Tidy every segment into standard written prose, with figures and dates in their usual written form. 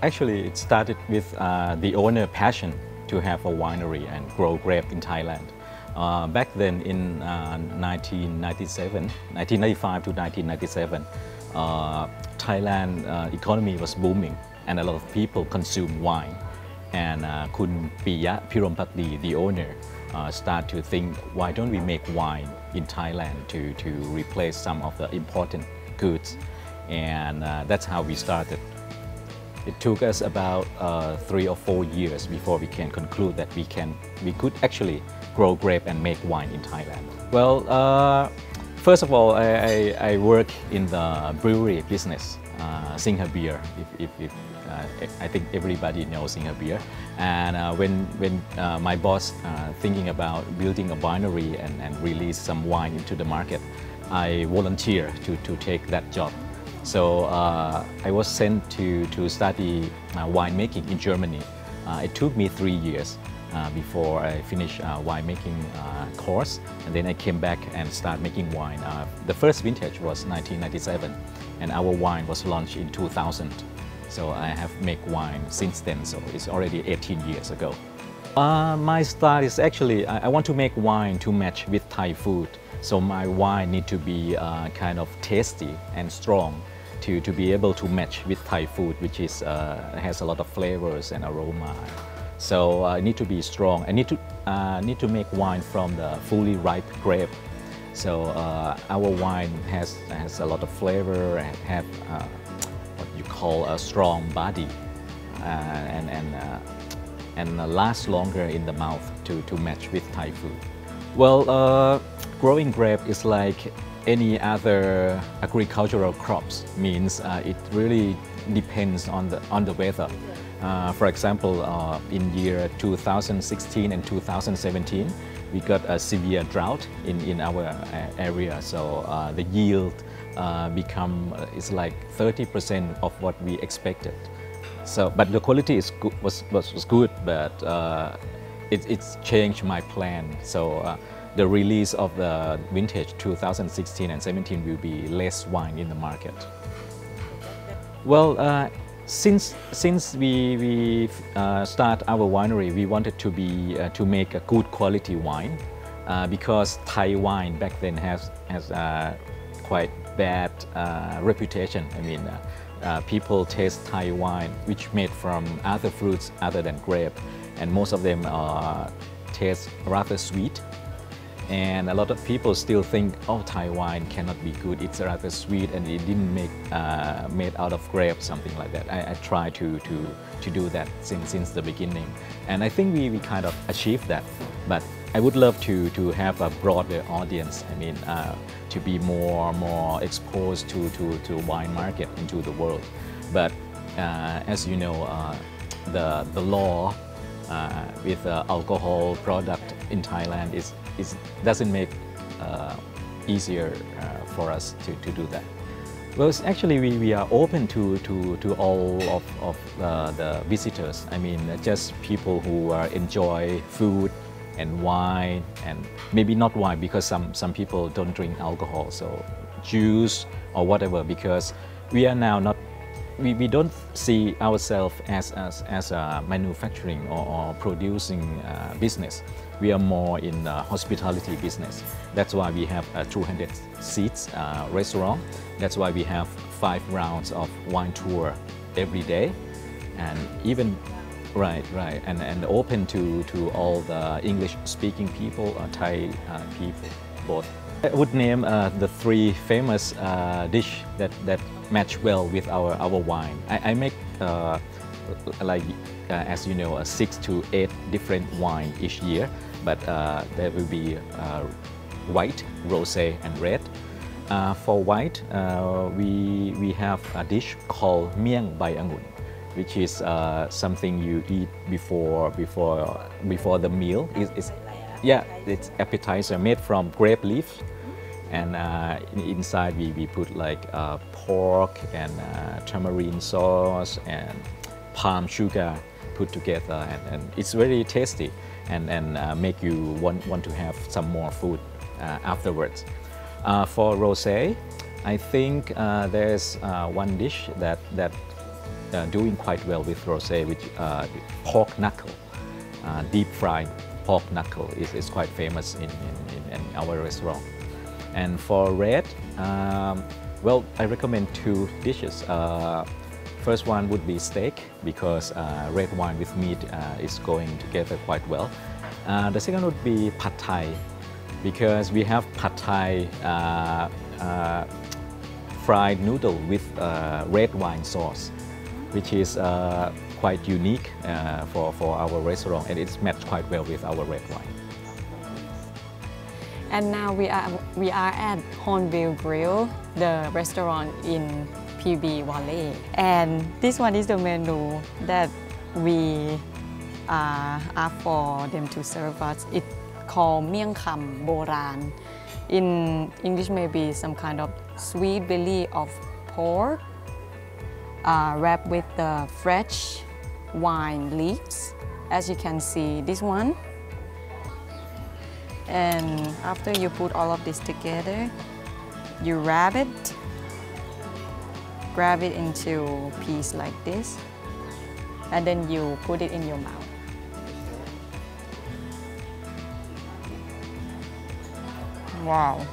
Actually, it started with the owner passion to have a winery and grow grape in Thailand. Back then in 1995 to 1997, Thailand economy was booming and a lot of people consume wine. And Kun Piya Pirompakdi, the owner, start to think, why don't we make wine in Thailand to replace some of the important goods? And that's how we started. It took us about 3 or 4 years before we can conclude that we could actually grow grape and make wine in Thailand. Well, first of all, I work in the brewery business, Singha Beer. I think everybody knows Singha Beer. And when my boss thinking about building a winery and release some wine into the market, I volunteer to take that job. So I was sent to study winemaking in Germany. It took me 3 years before I finished winemaking course, and then I came back and started making wine. The first vintage was 1997, and our wine was launched in 2000. So I have made wine since then, so it's already 18 years ago. My style is actually, I want to make wine to match with Thai food. So my wine need to be kind of tasty and strong to be able to match with Thai food, which is has a lot of flavors and aroma. So I need to be strong. I need to make wine from the fully ripe grape. So our wine has a lot of flavor and have what you call a strong body and last longer in the mouth to match with Thai food. Well, growing grape is like any other agricultural crops. Means it really depends on the weather. For example, in year 2016 and 2017, we got a severe drought in our area. So the yield is like 30% of what we expected. So, but the quality was good, but it's changed my plan. So the release of the vintage 2016 and 17 will be less wine in the market. Well, since we start our winery, we wanted to make a good quality wine because Thai wine back then has quite bad reputation. I mean, people taste Thai wine which made from other fruits other than grape, and most of them taste rather sweet. And a lot of people still think, oh, Thai wine cannot be good, it's rather sweet and it didn't made out of grape, something like that. I try to do that since the beginning. And I think we kind of achieved that. But I would love to have a broader audience. I mean, to be more exposed to wine market into the world. But as you know, the law with alcohol product in Thailand doesn't make easier for us to do that. Well, actually we are open to all of the visitors. I mean, just people who enjoy food and wine, and maybe not wine because some people don't drink alcohol, so juice or whatever, because we are now not, we don't see ourselves as a manufacturing or producing business. We are more in the hospitality business. That's why we have a 200 seats restaurant. That's why we have 5 rounds of wine tour every day, and even right, and open to all the English-speaking people or Thai people, both. I would name the 3 famous dish that match well with our wine. I make like as you know, 6 to 8 different wine each year, but there will be white, rosé, and red. For white, we have a dish called miang bai angun, which is something you eat before the meal. It's appetizer made from grape leaf, and inside we put like pork and tamarind sauce and palm sugar put together, and it's very tasty and make you want to have some more food afterwards. For rosé, I think there's one dish that doing quite well with rosé, which pork knuckle, deep fried pork knuckle is quite famous in our restaurant. And for red, well, I recommend two dishes. First one would be steak, because red wine with meat is going together quite well. The second would be pad thai, because we have pad thai fried noodle with red wine sauce, which is quite unique for our restaurant, and it's matched quite well with our red wine. And now we are at Hornbill Grill, the restaurant in PB Valley. And this one is the menu that we asked for them to serve us. It's called Miang Kham Boran. In English, maybe some kind of sweet belly of pork wrapped with the fresh wine leaves. As you can see, this one. And after you put all of this together, you wrap it, grab it into pieces like this, and then you put it in your mouth. Wow.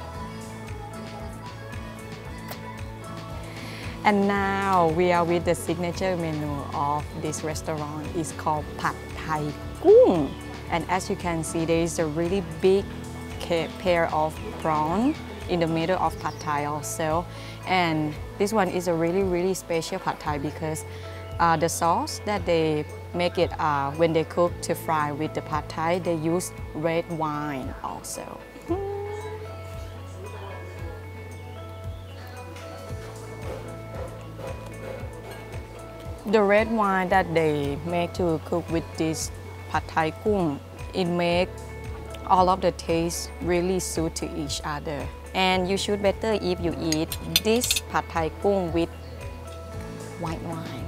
And now we are with the signature menu of this restaurant. It's called Pad Thai Gung. And as you can see, there is a really big pair of prawn in the middle of Pad Thai also. And this one is a really special Pad Thai because the sauce that they make it when they cook to fry with the Pad Thai, they use red wine also. The red wine that they make to cook with this Pad Thai Gung, it makes all of the tastes really suit to each other. And you should better if you eat this Pad Thai Gung with white wine.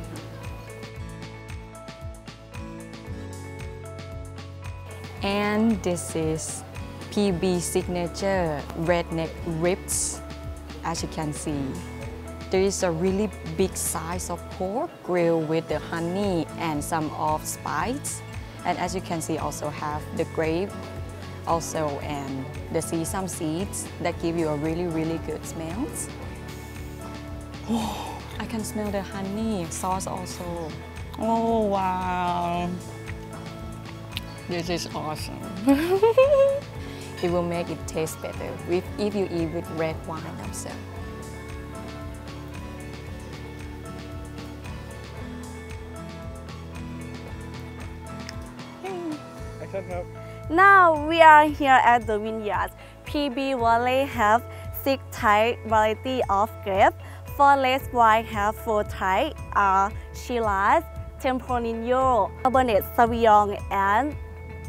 And this is PB signature redneck ribs. As you can see, there is a really big size of pork grilled with the honey and some of spice. And as you can see, also have the grape also and the sesame seeds that give you a really good smell. Oh, I can smell the honey sauce also. Oh wow, this is awesome. It will make it taste better if you eat with red wine also. Now we are here at the vineyard. PB Valley have 6 type variety of grape. For red wine have 4 type Shiraz, Tempranillo, Cabernet Sauvignon, and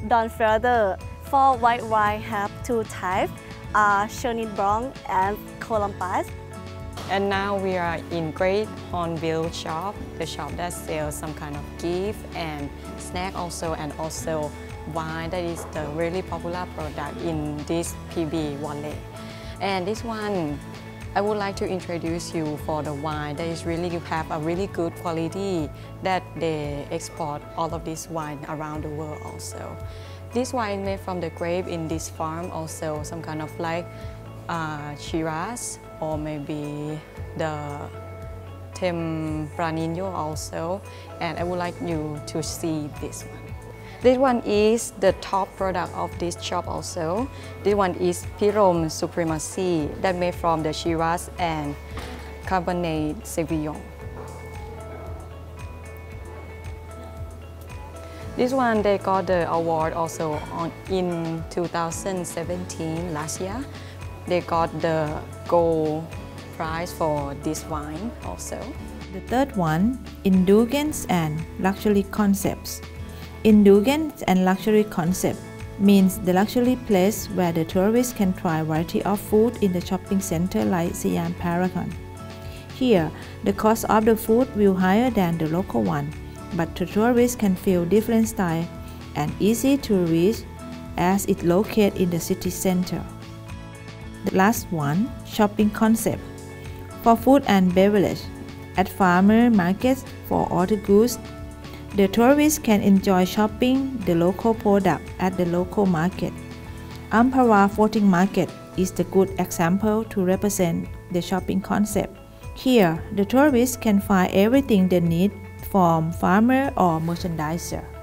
Don Further. For white wine have 2 types, Chenin Blanc and Columbus. And now we are in Great Hornbill shop, the shop that sells some kind of gift and snack also, and also wine that is the really popular product in this PB Valley. And this one, I would like to introduce you for the wine that is really have a really good quality that they export all of this wine around the world also. This wine made from the grape in this farm also, some kind of like Shiraz or maybe the Tempranillo also. And I would like you to see this one. This one is the top product of this shop also. This one is Pirom Supremacy that made from the Shiraz and Cabernet Sauvignon. This one they got the award also in 2017 last year. They got the gold prize for this wine also. The third one, indulgence and luxury concepts. Indulgence and luxury concept means the luxury place where the tourists can try a variety of food in the shopping center like Siam Paragon. Here, the cost of the food will be higher than the local one, but the tourists can feel different style and easy to reach as it located in the city center. The last one, shopping concept. For food and beverage, at farmer markets for all the goods. The tourists can enjoy shopping the local product at the local market. Ampara Floating Market is the good example to represent the shopping concept. Here, the tourists can find everything they need from farmer or merchandiser.